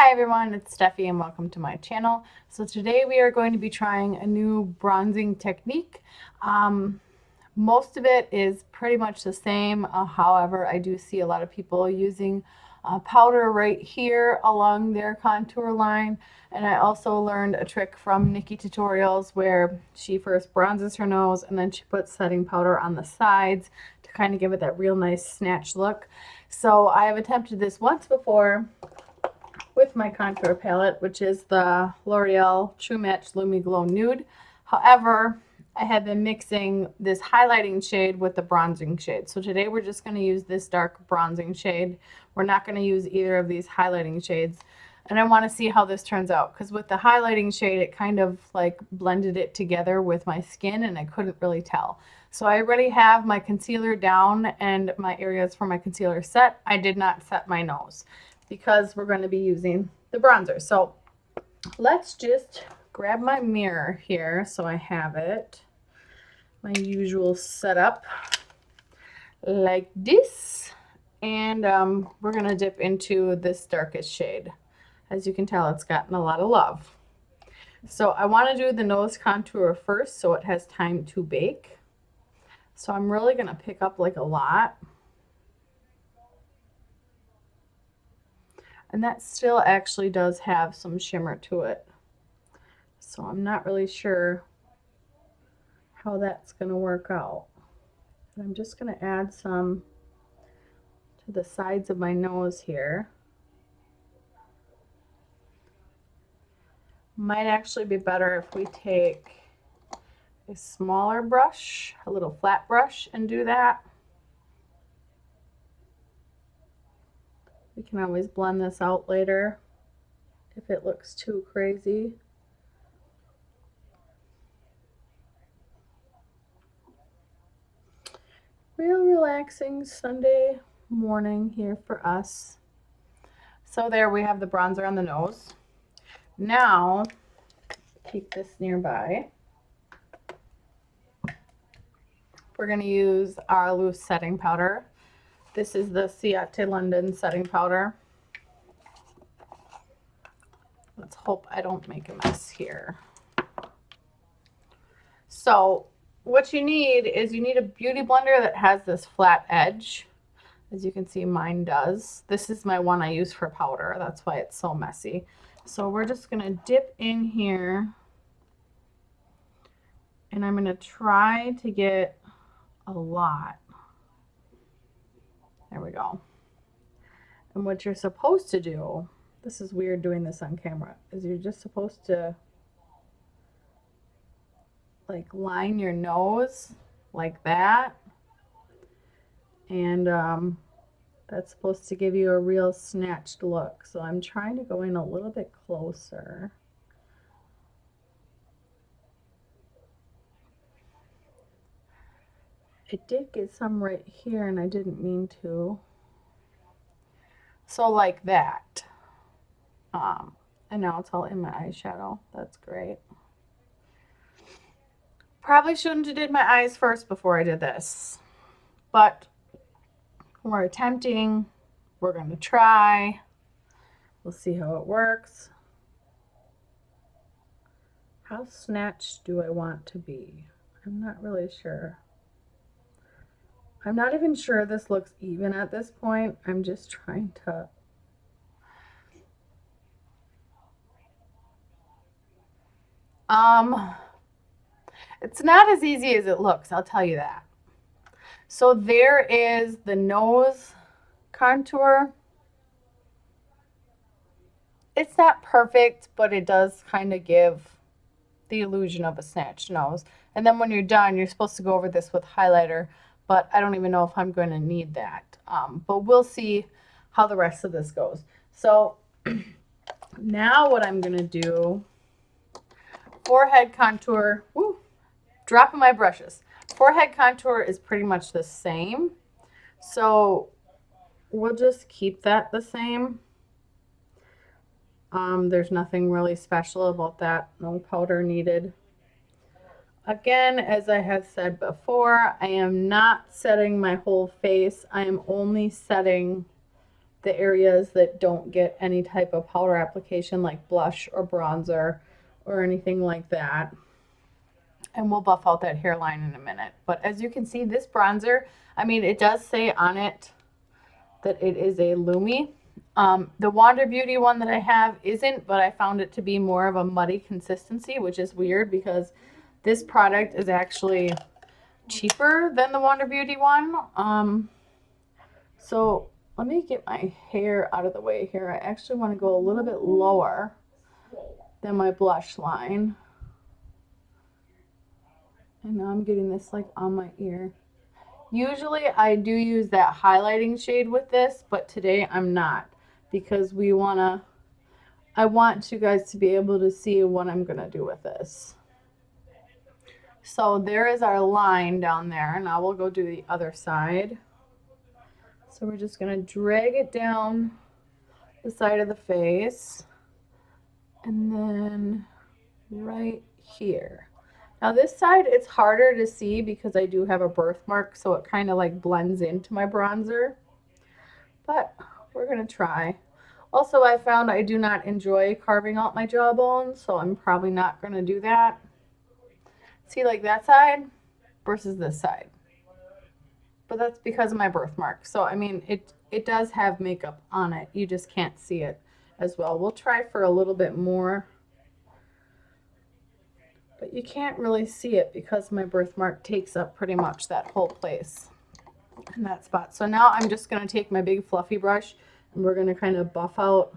Hi everyone, it's Stefe and welcome to my channel. So today we are going to be trying a new bronzing technique. Most of it is pretty much the same. However, I do see a lot of people using powder right here along their contour line. And I also learned a trick from Nikkie Tutorials where she first bronzes her nose and then she puts setting powder on the sides to kind of give it that real nice snatch look. So I have attempted this once before with my contour palette, which is the L'Oreal True Match Lumi Glow Nude. However, I have been mixing this highlighting shade with the bronzing shade. So today we're just going to use this dark bronzing shade. We're not going to use either of these highlighting shades. And I want to see how this turns out, because with the highlighting shade, it kind of like blended it together with my skin and I couldn't really tell. So I already have my concealer down and my areas for my concealer set. I did not set my nose because we're going to be using the bronzer. So let's just grab my mirror here so I have it. My usual setup like this. And we're going to dip into this darkest shade. As you can tell, it's gotten a lot of love. So I want to do the nose contour first so it has time to bake. So I'm really going to pick up like a lot. And that still actually does have some shimmer to it. So I'm not really sure how that's going to work out. And I'm just going to add some to the sides of my nose here. Might actually be better if we take a smaller brush, a little flat brush, and do that. We can always blend this out later if it looks too crazy. Real relaxing Sunday morning here for us. So there we have the bronzer on the nose. Now, keep this nearby. We're going to use our loose setting powder. This is the Ciate London setting powder. Let's hope I don't make a mess here. So what you need is you need a beauty blender that has this flat edge. As you can see, mine does. This is my one I use for powder. That's why it's so messy. So we're just going to dip in here. And I'm going to try to get a lot. There we go. And what you're supposed to do, this is weird doing this on camera, is you're just supposed to like line your nose like that. And that's supposed to give you a real snatched look. So I'm trying to go in a little bit closer. It did get some right here and I didn't mean to. So like that. And now it's all in my eyeshadow. That's great. Probably shouldn't have did my eyes first before I did this. But we're attempting. We're going to try. We'll see how it works. How snatched do I want to be? I'm not really sure. I'm not even sure this looks even at this point. I'm just trying to... It's not as easy as it looks, I'll tell you that. So there is the nose contour. It's not perfect, but it does kind of give the illusion of a snatched nose. And then when you're done, you're supposed to go over this with highlighter, but I don't even know if I'm going to need that. But we'll see how the rest of this goes. So now what I'm going to do, forehead contour, dropping my brushes. Forehead contour is pretty much the same. So we'll just keep that the same. There's nothing really special about that. No powder needed. Again, as I have said before, I am not setting my whole face. I am only setting the areas that don't get any type of powder application like blush or bronzer or anything like that. And we'll buff out that hairline in a minute. But as you can see, this bronzer, I mean, it does say on it that it is a Lumi. The Wander Beauty one that I have isn't, but I found it to be more of a muddy consistency, which is weird because this product is actually cheaper than the Wander Beauty one. So let me get my hair out of the way here. I actually want to go a little bit lower than my blush line. And now I'm getting this like on my ear. Usually I do use that highlighting shade with this, but today I'm not because I want you guys to be able to see what I'm going to do with this. So there is our line down there. Now we'll go do the other side. So we're just going to drag it down the side of the face and then right here. Now this side, it's harder to see because I do have a birthmark, so it kind of like blends into my bronzer, but we're going to try. Also, I found I do not enjoy carving out my jawbone, so I'm probably not going to do that. See, like that side versus this side. But that's because of my birthmark. So, I mean, it does have makeup on it. You just can't see it as well. We'll try for a little bit more. But you can't really see it because my birthmark takes up pretty much that whole place in that spot. So now I'm just going to take my big fluffy brush and we're going to kind of buff out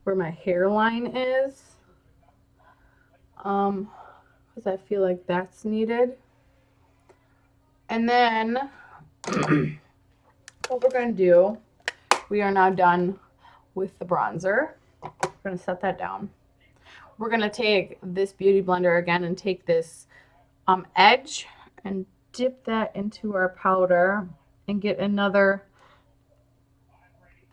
where my hairline is. Because I feel like that's needed. And then what we're going to do, we are now done with the bronzer. We're going to set that down. We're going to take this beauty blender again and take this edge and dip that into our powder and get another,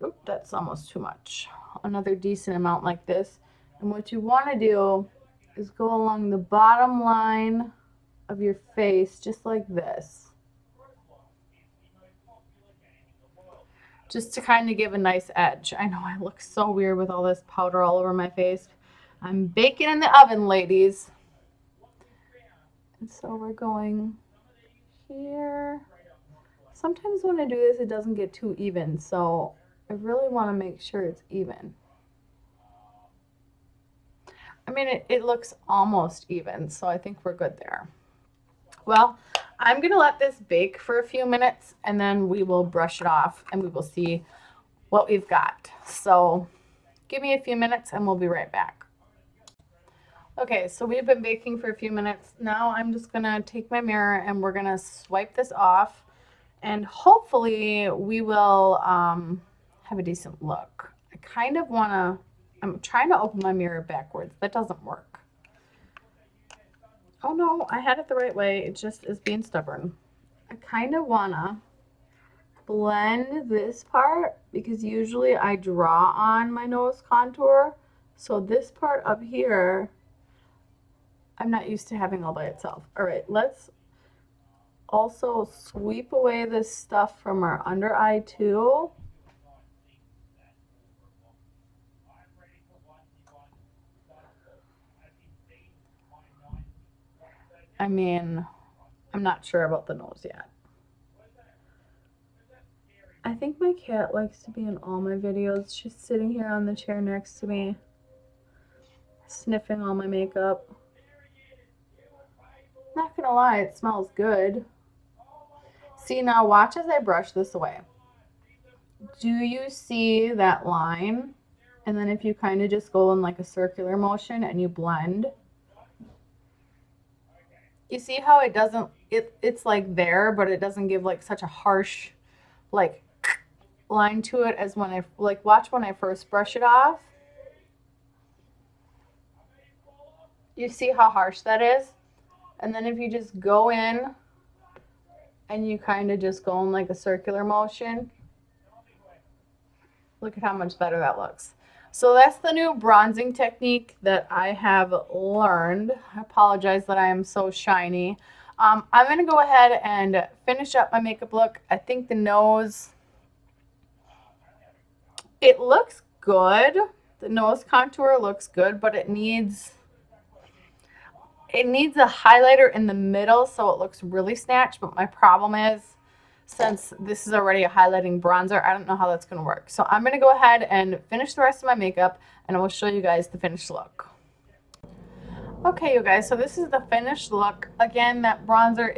oop, that's almost too much, another decent amount like this. And what you want to do is go along the bottom line of your face just like this. Just to kind of give a nice edge. I know I look so weird with all this powder all over my face. I'm baking in the oven, ladies. And so we're going here. Sometimes when I do this, it doesn't get too even. So I really want to make sure it's even. I mean, it looks almost even. So I think we're good there. Well, I'm going to let this bake for a few minutes and then we will brush it off and we will see what we've got. So give me a few minutes and we'll be right back. Okay, so we've been baking for a few minutes. Now I'm just going to take my mirror and we're going to swipe this off and hopefully we will have a decent look. I kind of want to, I'm trying to open my mirror backwards. That doesn't work. Oh no, I had it the right way. It just is being stubborn. I kind of want to blend this part because usually I draw on my nose contour. So this part up here, I'm not used to having all by itself. All right, let's also sweep away this stuff from our under eye too. I mean, I'm not sure about the nose yet. I think my cat likes to be in all my videos. She's sitting here on the chair next to me, sniffing all my makeup. Not gonna lie, it smells good. See, now watch as I brush this away. Do you see that line? And then if you kind of just go in like a circular motion and you blend, you see how it doesn't, it's like there, but it doesn't give like such a harsh like line to it as when I, like watch when I first brush it off. You see how harsh that is? And then if you just go in and you kind of just go in like a circular motion, look at how much better that looks. So that's the new bronzing technique that I have learned. I apologize that I am so shiny. I'm going to go ahead and finish up my makeup look. I think the nose, It looks good. The nose contour looks good, but it needs a highlighter in the middle so it looks really snatched. But my problem is, since this is already a highlighting bronzer, I don't know how that's going to work. So I'm going to go ahead and finish the rest of my makeup, and I will show you guys the finished look. Okay, you guys, so this is the finished look. Again, that bronzer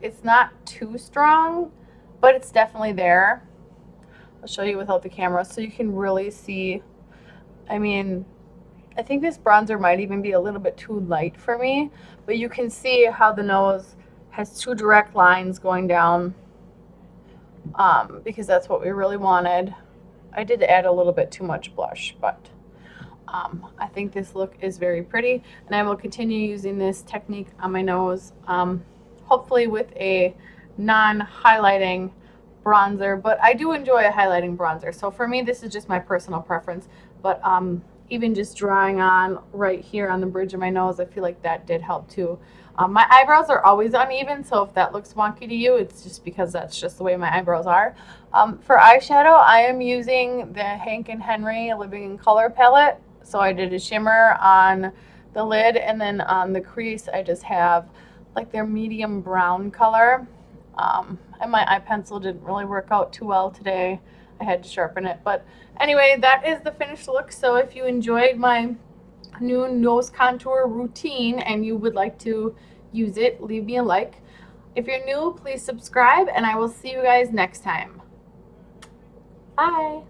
it's not too strong, but it's definitely there. I'll show you without the camera so you can really see. I mean, I think this bronzer might even be a little bit too light for me, but you can see how the nose has two direct lines going down, because that's what we really wanted. I did add a little bit too much blush, but I think this look is very pretty, and I will continue using this technique on my nose, hopefully with a non-highlighting bronzer, but I do enjoy a highlighting bronzer. So for me, this is just my personal preference, but even just drawing on right here on the bridge of my nose, I feel like that did help too. My eyebrows are always uneven, so if that looks wonky to you, it's just because that's just the way my eyebrows are. For eyeshadow, I am using the Hank and Henry Living in Color palette. So I did a shimmer on the lid, and then on the crease, I just have like their medium brown color. And my eye pencil didn't really work out too well today. I had to sharpen it. But anyway, that is the finished look. So if you enjoyed my new nose contour routine and you would like to use it, leave me a like. If you're new, please subscribe, and I will see you guys next time. Bye.